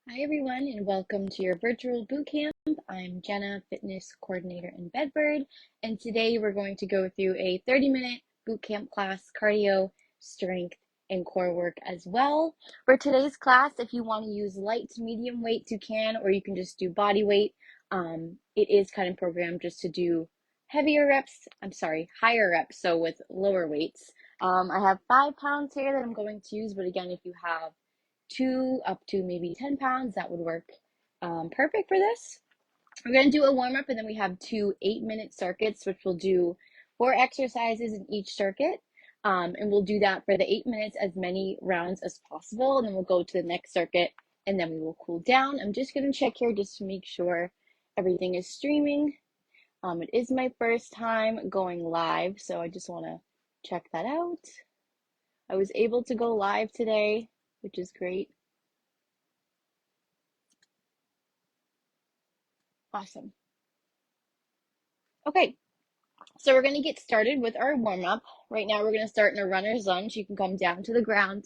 Hi everyone and welcome to your virtual boot camp. I'm Jenna, fitness coordinator in Bedford, and today we're going to go through a 30-minute boot camp class, cardio, strength, and core work as well. For today's class, if you want to use light to medium weights, you can, or you can just do body weight. It is kind of programmed just to do higher reps, so with lower weights. I have 5 pounds here that I'm going to use, but again, if you have 2 up to maybe 10 pounds, that would work perfect for this. We're going to do a warm-up, and then we have 2 8-minute circuits, which we'll do 4 exercises in each circuit. And we'll do that for the 8 minutes, as many rounds as possible, and then we'll go to the next circuit, and then we will cool down. I'm just going to check here just to make sure everything is streaming. It is my first time going live, so I just want to check that out. I was able to go live today, which is great. Awesome. Okay, so we're going to get started with our warm-up. Right now we're going to start in a runner's lunge. You can come down to the ground.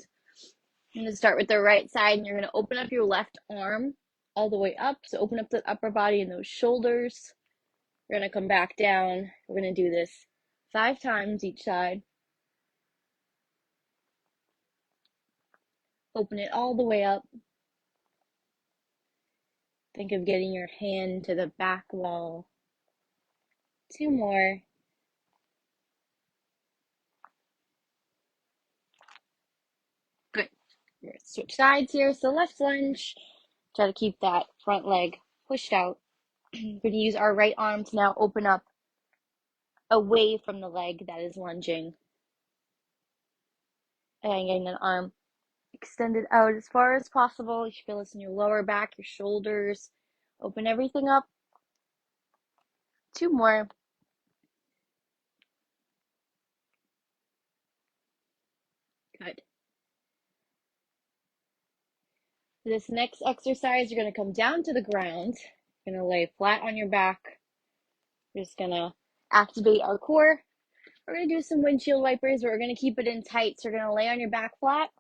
I'm going to start with the right side, and you're going to open up your left arm all the way up. So open up the upper body and those shoulders. We're going to come back down. We're going to do this 5 times each side. Open it all the way up. Think of getting your hand to the back wall. 2 more. Good. We're going to switch sides here. So left lunge. Try to keep that front leg pushed out. We're going to use our right arm to now open up away from the leg that is lunging. And getting an arm extended out as far as possible. You should feel this in your lower back, your shoulders. Open everything up. 2 more. Good. For this next exercise, you're going to come down to the ground. You're going to lay flat on your back. We're just going to activate our core. We're going to do some windshield wipers, but we're going to keep it in tight. So you're going to lay on your back flat.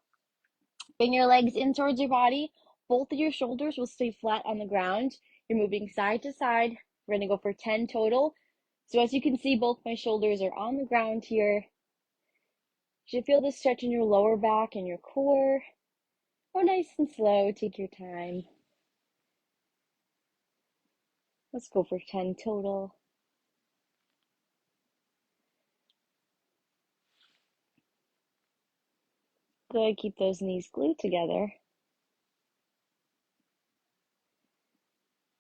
Bring your legs in towards your body. Both of your shoulders will stay flat on the ground. You're moving side to side. We're going to go for 10 total. So as you can see, both my shoulders are on the ground here. You should feel the stretch in your lower back and your core. Go nice and slow. Take your time. Let's go for 10 total. Good. Keep those knees glued together.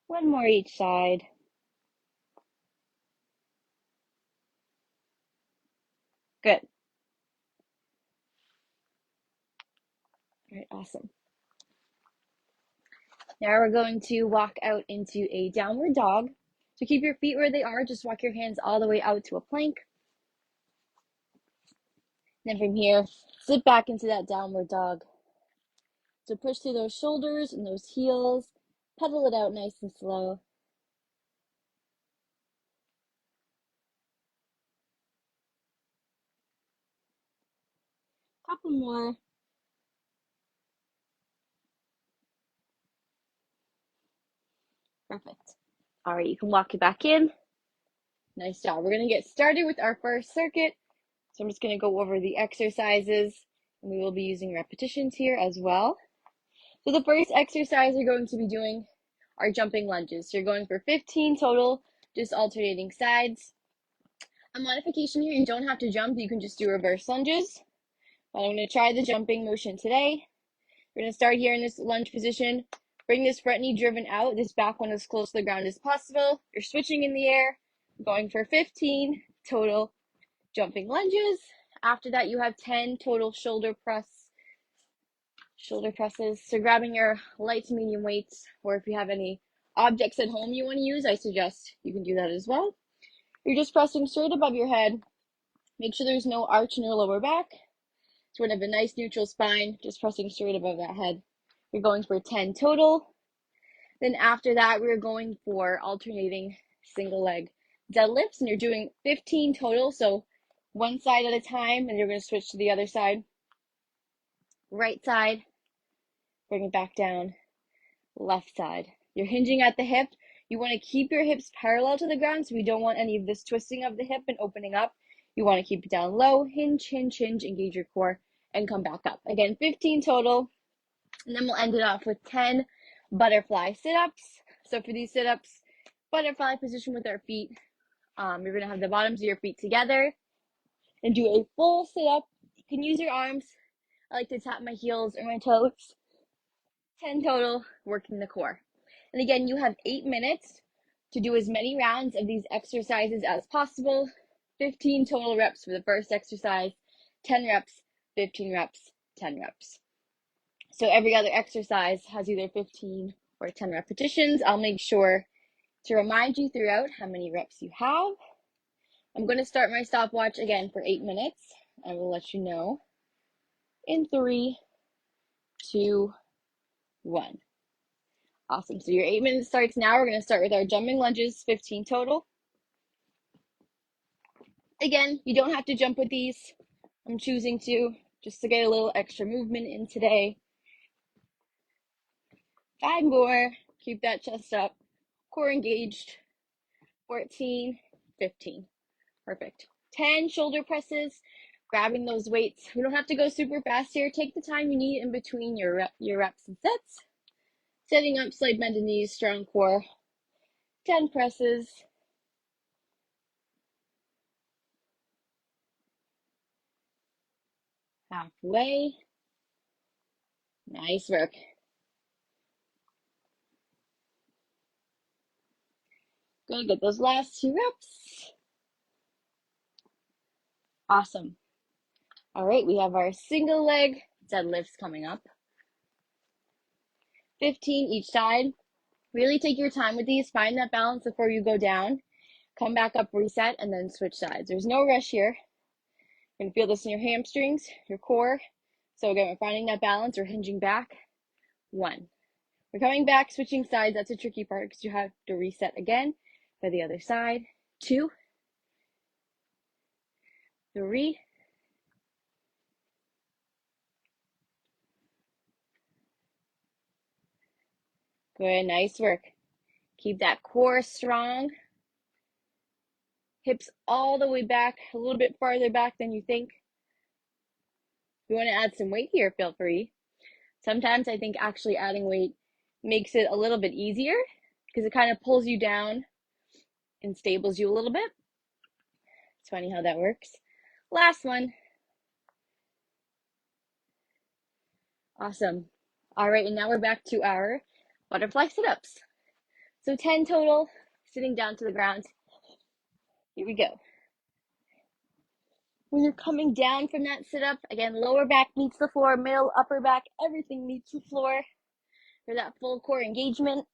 1 more each side. Good. All right, awesome. Now we're going to walk out into a downward dog. So keep your feet where they are. Just walk your hands all the way out to a plank. Then from here, sit back into that downward dog. So push through those shoulders and those heels. Pedal it out nice and slow. Couple more. Perfect. All right, you can walk it back in. Nice job. We're going to get started with our first circuit. So I'm just going to go over the exercises, and we will be using repetitions here as well. So the first exercise you're going to be doing are jumping lunges. So you're going for 15 total, just alternating sides. A modification here, you don't have to jump. You can just do reverse lunges. But I'm going to try the jumping motion today. We're going to start here in this lunge position. Bring this front knee driven out. This back one as close to the ground as possible. You're switching in the air. Going for 15 total jumping lunges. After that, you have 10 total shoulder presses. So grabbing your light to medium weights, or if you have any objects at home you want to use, I suggest you can do that as well. You're just pressing straight above your head. Make sure there's no arch in your lower back. So we're going to have a nice neutral spine, just pressing straight above that head. You're going for 10 total. Then after that, we're going for alternating single leg deadlifts, and you're doing 15 total. So one side at a time, and you're going to switch to the other side. Right side, bring it back down. left side. You're hinging at the hip. You want to keep your hips parallel to the ground, so we don't want any of this twisting of the hip and opening up. You want to keep it down low, hinge, hinge, hinge, engage your core, and come back up. Again, 15 total, and then we'll end it off with 10 butterfly sit-ups. So for these sit-ups, butterfly position with our feet. You're going to have the bottoms of your feet together and do a full sit-up. You can use your arms. I like to tap my heels or my toes. 10 total, working the core. And again, you have 8 minutes to do as many rounds of these exercises as possible. 15 total reps for the first exercise, 10 reps, 15 reps, 10 reps. So every other exercise has either 15 or 10 repetitions. I'll make sure to remind you throughout how many reps you have. I'm going to start my stopwatch again for 8 minutes. I will let you know in 3, 2, 1. Awesome. So your 8 minutes starts now. We're going to start with our jumping lunges, 15 total. Again, you don't have to jump with these. I'm choosing to just to get a little extra movement in today. 5 more. Keep that chest up. Core engaged. 14, 15. Perfect. 10 shoulder presses. Grabbing those weights. We don't have to go super fast here. Take the time you need in between your reps and sets. Setting up slight bend in knees, strong core. 10 presses. Halfway. Nice work. Good, get those last 2 reps. Awesome. All right, we have our single leg deadlifts coming up. 15 each side. Really take your time with these. Find that balance before you go down. Come back up, reset, and then switch sides. There's no rush here. You're going to feel this in your hamstrings, your core. So again, we're finding that balance. We're hinging back. 1. We're coming back, switching sides. That's a tricky part because you have to reset again for the other side. 2, 3, 4. Nice work. Keep that core strong. Hips all the way back, a little bit farther back than you think. If you want to add some weight here, feel free. Sometimes I think actually adding weight makes it a little bit easier because it kind of pulls you down and stables you a little bit. It's funny how that works. Last one. Awesome. All right, and now we're back to our butterfly sit-ups. So 10 total, sitting down to the ground. Here we go. When you're coming down from that sit-up, again, lower back meets the floor, middle, upper back, everything meets the floor for that full core engagement.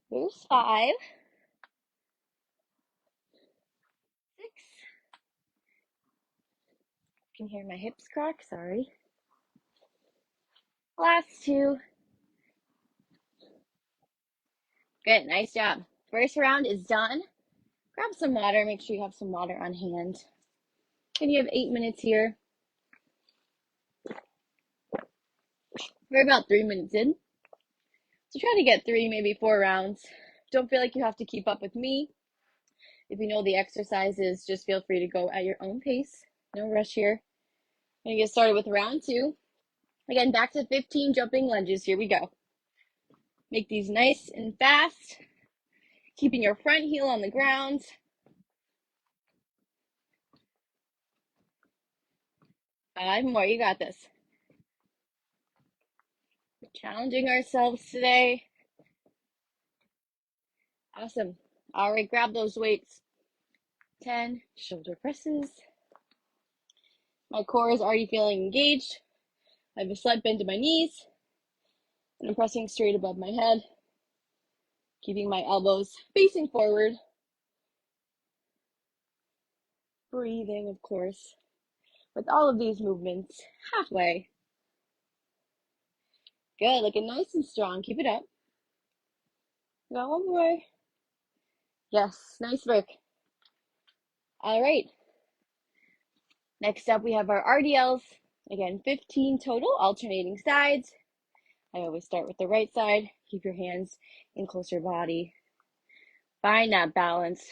There's 5, 6. I can hear my hips crack, sorry. Last 2. Good, nice job. First round is done. Grab some water, make sure you have some water on hand. And you have 8 minutes here. We're about 3 minutes in. So try to get 3, maybe 4 rounds. Don't feel like you have to keep up with me. If you know the exercises, just feel free to go at your own pace. No rush here. I'm going to get started with round 2. Again, back to 15 jumping lunges. Here we go. Make these nice and fast. Keeping your front heel on the ground. 5 more. You got this. We're challenging ourselves today. Awesome. All right, grab those weights. 10 shoulder presses. My core is already feeling engaged. I have a slight bend in my knees. And I'm pressing straight above my head. Keeping my elbows facing forward. Breathing, of course, with all of these movements halfway. Good, looking nice and strong. Keep it up. Got 1 more. Yes, nice work. All right. Next up, we have our RDLs. Again, 15 total, alternating sides. I always start with the right side. Keep your hands in close to your body. Find that balance.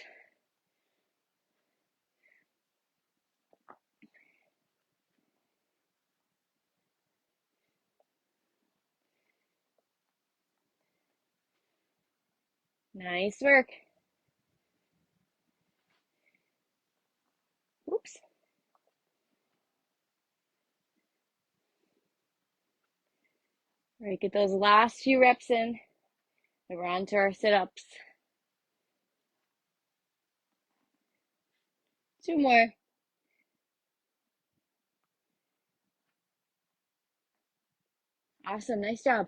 Nice work. Oops. All right, get those last few reps in. And we're on to our sit-ups. 2 more. Awesome, nice job.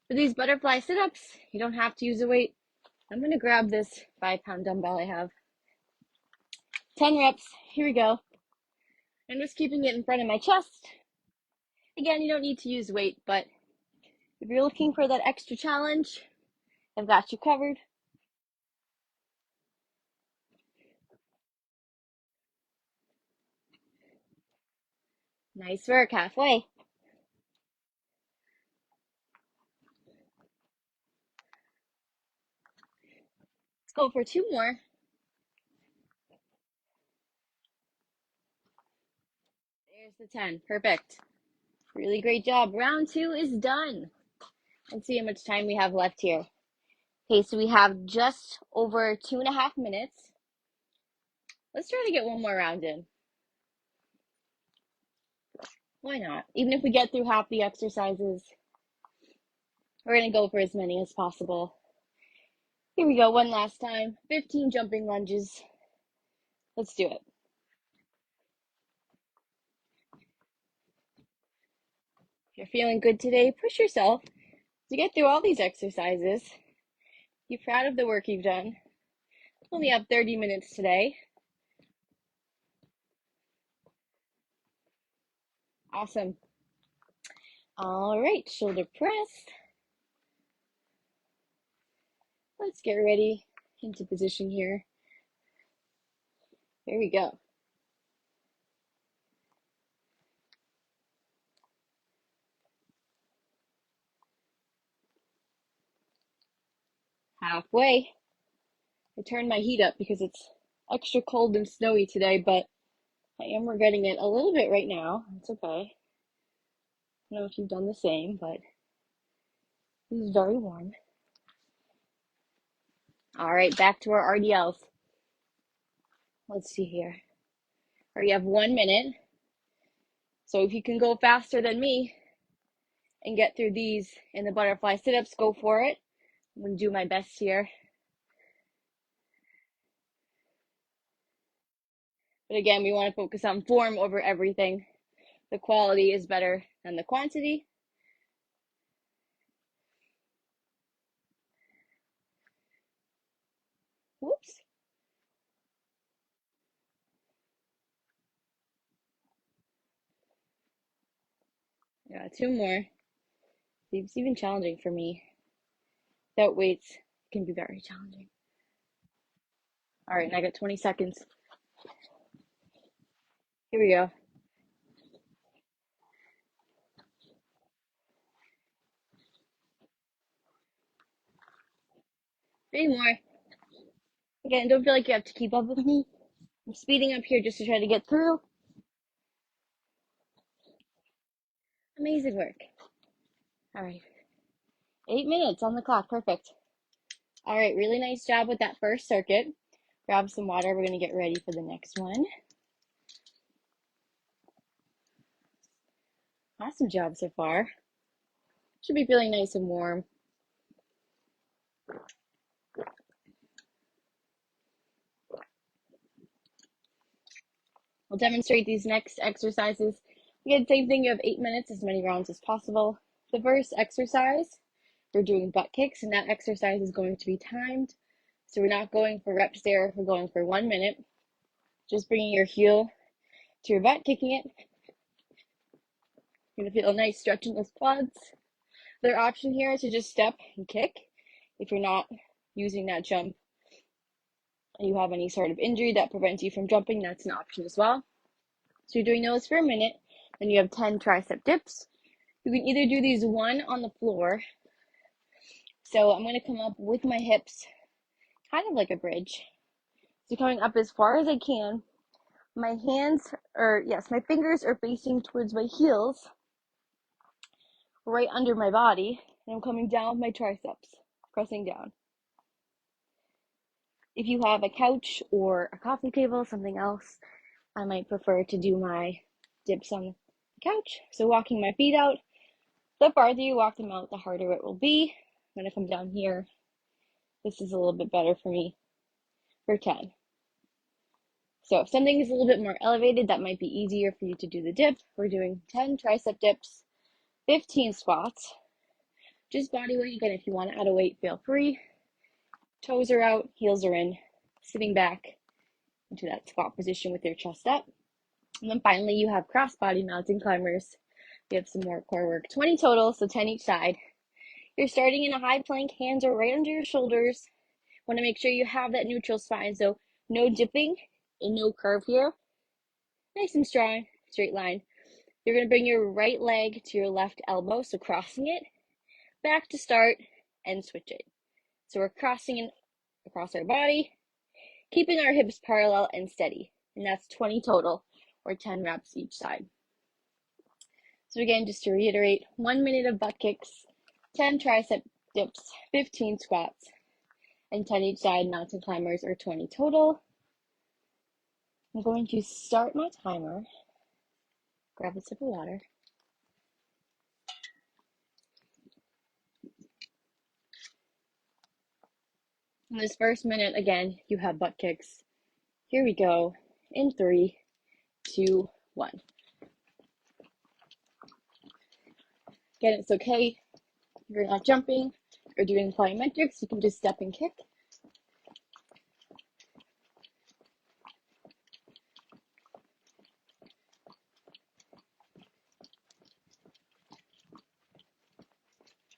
For these butterfly sit-ups, you don't have to use a weight. I'm gonna grab this 5-pound dumbbell I have. 10 reps, here we go. I'm just keeping it in front of my chest. Again, you don't need to use weight, but if you're looking for that extra challenge, I've got you covered. Nice work, halfway. Let's go for 2 more. There's the 10, perfect. Really great job. Round 2 is done. Let's see how much time we have left here. Okay, so we have just over 2.5 minutes. Let's try to get one more round in. Why not? Even if we get through half the exercises, we're going to go for as many as possible. Here we go, one last time. 15 jumping lunges. Let's do it. If you're feeling good today, push yourself to get through all these exercises. Be proud of the work you've done. Only have 30 minutes today. Awesome. All right, shoulder press. Let's get ready into position here. There we go. Halfway. I turned my heat up because it's extra cold and snowy today, but I am regretting it a little bit right now. It's okay. I don't know if you've done the same, but it is very warm. All right, back to our RDLs. Let's see here. All right, you have 1 minute. So if you can go faster than me and get through these in the butterfly sit-ups, go for it. I'm going to do my best here. But again, we want to focus on form over everything. The quality is better than the quantity. Whoops. Yeah, 2 more. It's even challenging for me. Without weights, it can be very challenging. All right, and I got 20 seconds. Here we go. Three more. Again, don't feel like you have to keep up with me. I'm speeding up here just to try to get through. Amazing work. All right. 8 minutes on the clock. Perfect. All right, really nice job with that first circuit. Grab some water. We're going to get ready for the next one. Awesome job so far. Should be feeling nice and warm. We'll demonstrate these next exercises. Again, same thing, you have 8 minutes, as many rounds as possible. The first exercise, we're doing butt kicks, and that exercise is going to be timed. So we're not going for reps there, we're going for 1 minute. Just bringing your heel to your butt, kicking it. You're gonna feel a nice stretch in those quads. Their option here is to just step and kick. If you're not using that jump and you have any sort of injury that prevents you from jumping, that's an option as well. So you're doing those for a minute. Then you have 10 tricep dips. You can either do these one on the floor. So I'm going to come up with my hips, kind of like a bridge. So coming up as far as I can. My fingers are facing towards my heels, right under my body, and I'm coming down with my triceps, pressing down. If you have a couch or a coffee table, something else, I might prefer to do my dips on the couch. So walking my feet out, the farther you walk them out, the harder it will be. I'm going to come down here. This is a little bit better for me for 10. So if something is a little bit more elevated, that might be easier for you to do the dip. We're doing 10 tricep dips, 15 squats, just body weight. Again, if you want to add a weight, feel free. Toes are out, heels are in, sitting back into that squat position with your chest up. And then finally, you have cross-body mountain climbers. We have some more core work, 20 total, so 10 each side. You're starting in a high plank, hands are right under your shoulders. Want to make sure you have that neutral spine, so no dipping and no curve here. Nice and strong, straight line. You're going to bring your right leg to your left elbow, so crossing it, back to start, and switch it. So we're crossing it across our body, keeping our hips parallel and steady. And that's 20 total, or 10 reps each side. So again, just to reiterate, 1 minute of butt kicks, 10 tricep dips, 15 squats, and 10 each side mountain climbers, or 20 total. I'm going to start my timer. Grab a sip of water. In this first minute, again, you have butt kicks. Here we go. In 3, 2, 1. Again, it's okay if you're not jumping or doing plyometrics. You can just step and kick.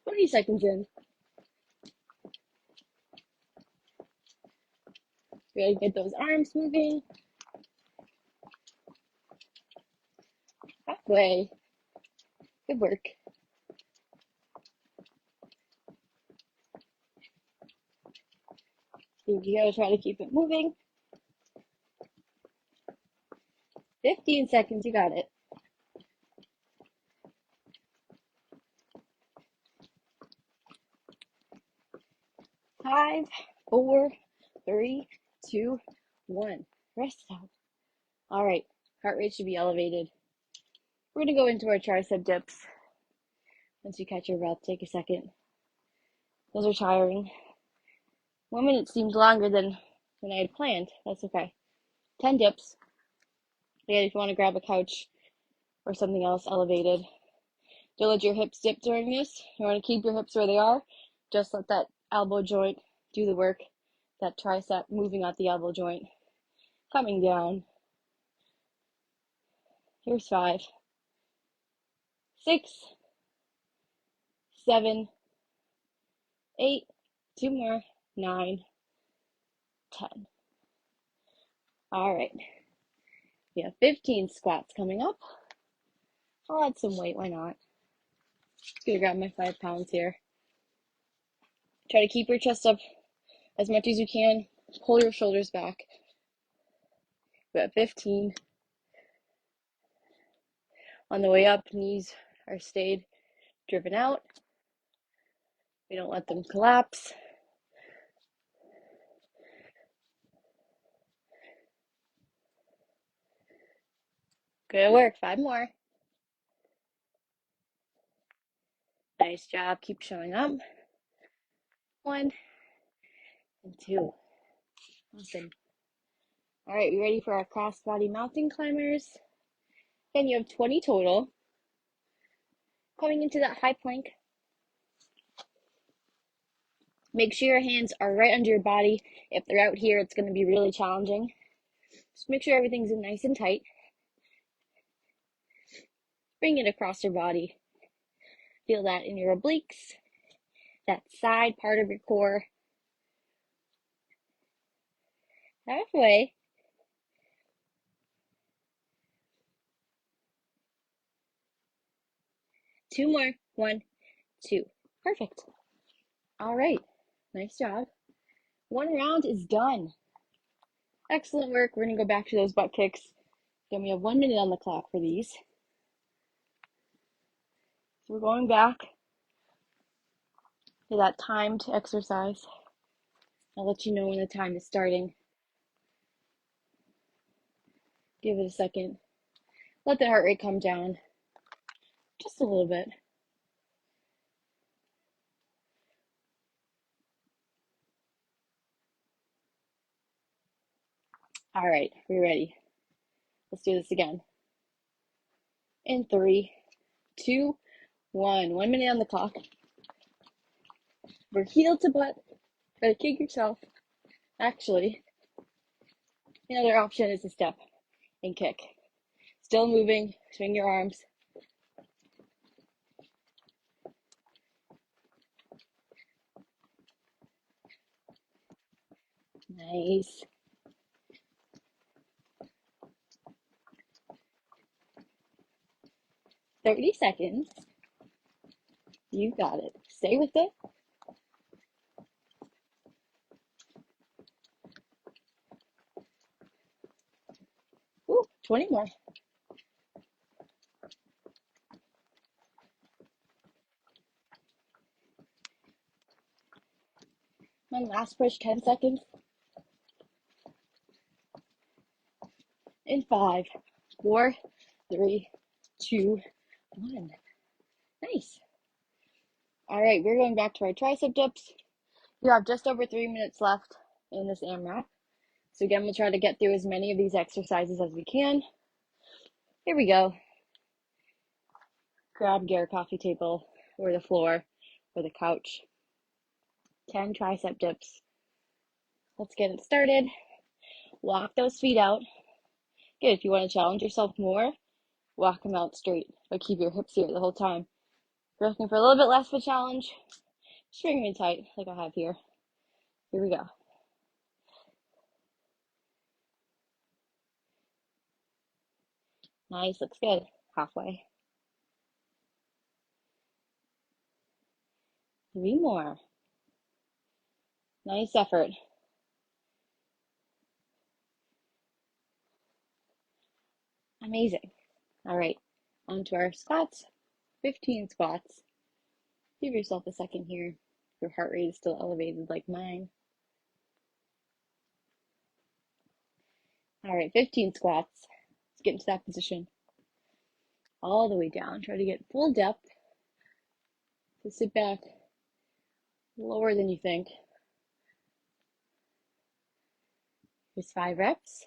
Forty seconds in. We gotta get those arms moving. Halfway. Good work. You gotta try to keep it moving. 15 seconds, you got it. 5, 4, 3, 2, 1. Rest out. All right, heart rate should be elevated. We're gonna go into our tricep dips. Once you catch your breath, take a second. Those are tiring. 1 minute seemed longer than I had planned. That's okay. 10 dips. Again, if you want to grab a couch or something else elevated, don't let your hips dip during this. You want to keep your hips where they are. Just let that elbow joint do the work. That tricep moving out the elbow joint. Coming down. Here's 5, 6, 7, 8, 2 more, 9, 10. All right. We have 15 squats coming up. I'll add some weight, why not? Just gonna grab my 5 pounds here. Try to keep your chest up as much as you can. Pull your shoulders back. We got 15. On the way up, knees are stayed, driven out. We don't let them collapse. Good work. 5 more. Nice job. Keep showing up. 1 and 2. Awesome. All right, we ready for our cross-body mountain climbers? Again, you have 20 total. Coming into that high plank. Make sure your hands are right under your body. If they're out here, it's going to be really challenging. Just make sure everything's nice and tight. Bring it across your body. Feel that in your obliques, that side part of your core. Halfway. 2 more. 1, 2. Perfect. All right. Nice job. 1 round is done. Excellent work. We're going to go back to those butt kicks. Then we have 1 minute on the clock for these. So we're going back to that timed exercise. I'll let you know when the time is starting. Give it a second. Let the heart rate come down just a little bit. All right, we're ready. Let's do this again. In 3, 2, 1. 1 minute on the clock. We're heel to butt. Gotta kick yourself. Actually, another option is to step and kick. Still moving. Swing your arms. Nice. "30 seconds. You got it. Stay with it. Ooh, 20 more. My last push, 10 seconds. In 5, 4, 3, 2, 1. Nice. All right, we're going back to our tricep dips. You have just over 3 minutes left in this AMRAP. So again, we'll try to get through as many of these exercises as we can. Here we go. Grab your coffee table or the floor or the couch. 10 tricep dips. Let's get it started. Walk those feet out. Good. If you want to challenge yourself more, walk them out straight, but keep your hips here the whole time. If you're looking for a little bit less of a challenge, just bring them in tight like I have here. Here we go. Nice. Looks good. Halfway. 3 more. Nice effort. Amazing. All right. On to our squats. 15 squats. Give yourself a second here. Your heart rate is still elevated like mine. All right, 15 squats. Let's get into that position. All the way down. Try to get full depth. So sit back lower than you think. Here's 5 reps.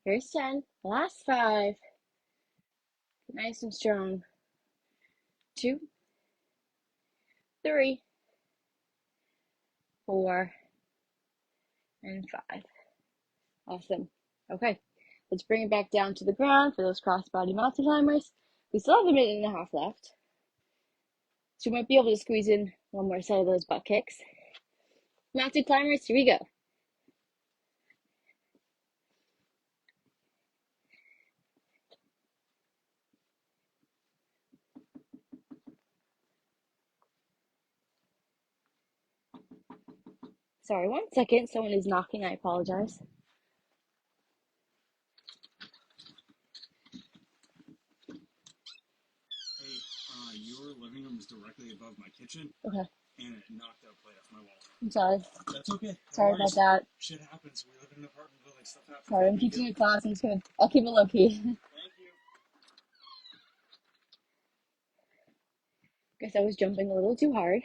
Here's 10. Last 5. Nice and strong. 2, 3, 4, and 5. Awesome. Okay, let's bring it back down to the ground for those crossbody mountain climbers. We still have a minute and a half left. So you might be able to squeeze in one more set of those butt kicks. Mountain climbers, here we go. Sorry, 1 second. Someone is knocking. I apologize. Hey, your living room is directly above my kitchen, Okay. and it knocked out plate off my wall. I'm sorry. That's okay. Sorry about that. Shit happens. We live in an apartment building. Stuff happens. Sorry, I'm teaching a class. I'm just gonna. I'll keep it low key. Thank you. Guess I was jumping a little too hard.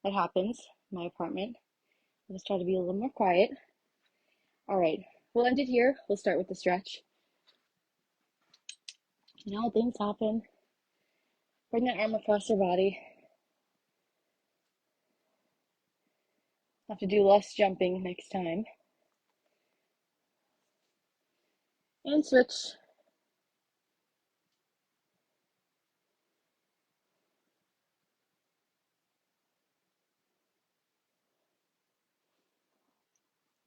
That happens in my apartment. Let's try to be a little more quiet. All right, we'll end it here. We'll start with the stretch. You know, things happen. Bring that arm across your body. Have to do less jumping next time. And switch.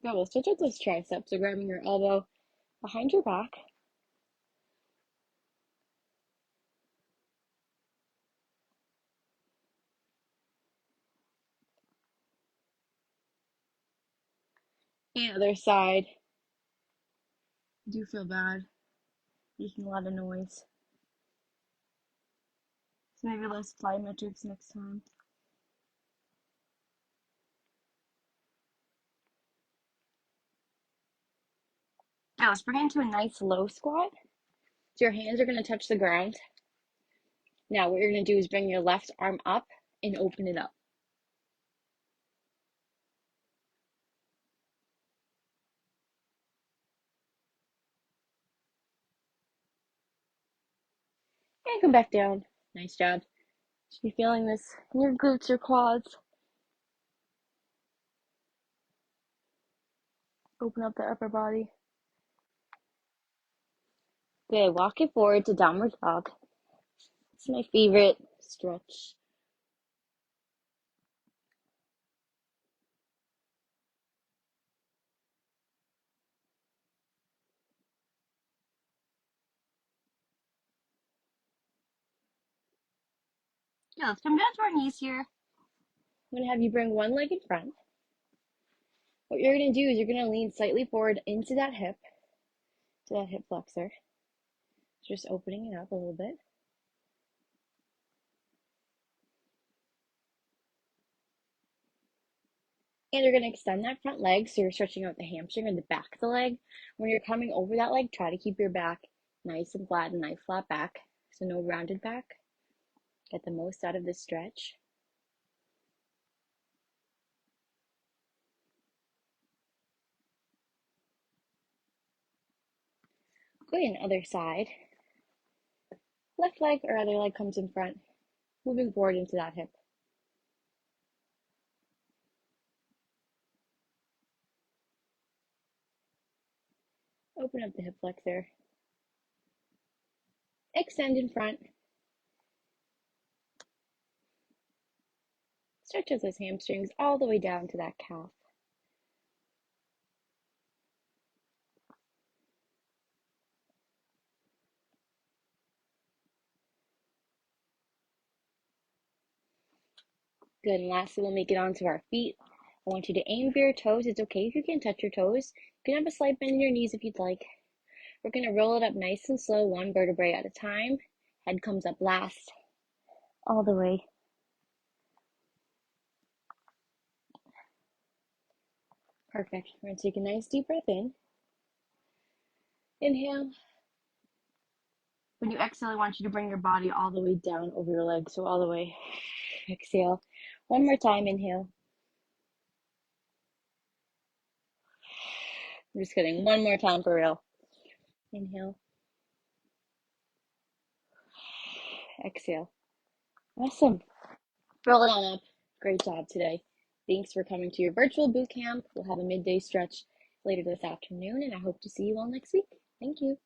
Yeah, we'll stretch out those triceps. So grabbing your elbow behind your back. And other side. I do feel bad making a lot of noise. So maybe less plyometrics next time. Now let's bring it into a nice low squat. So your hands are going to touch the ground. Now what you're going to do is bring your left arm up and open it up. And come back down. Nice job. Should be feeling this in your glutes or quads. Open up the upper body. Good. Walk it forward to downward dog. It's my favorite stretch. Yeah, let's come down to our knees here. I'm going to have you bring one leg in front. What you're going to do is you're going to lean slightly forward into that hip, to that hip flexor. Just opening it up a little bit. And you're going to extend that front leg, so you're stretching out the hamstring or the back of the leg. When you're coming over that leg, try to keep your back nice and flat, a nice flat back, so no rounded back. Get the most out of this stretch. Good, and other side. Left leg or other leg comes in front, moving forward into that hip. Open up the hip flexor. Extend in front. Stretch out those hamstrings all the way down to that calf. Good, and lastly, we'll make it onto our feet. I want you to aim for your toes. It's okay if you can touch your toes. You can have a slight bend in your knees if you'd like. We're going to roll it up nice and slow, one vertebrae at a time. Head comes up last, all the way. Perfect. We're going to take a nice deep breath in. Inhale. When you exhale, I want you to bring your body all the way down over your legs, so all the way. Exhale. One more time, inhale. I'm just kidding. One more time for real. Inhale. Exhale. Awesome. Roll it on up. Great job today. Thanks for coming to your virtual boot camp. We'll have a midday stretch later this afternoon, and I hope to see you all next week. Thank you.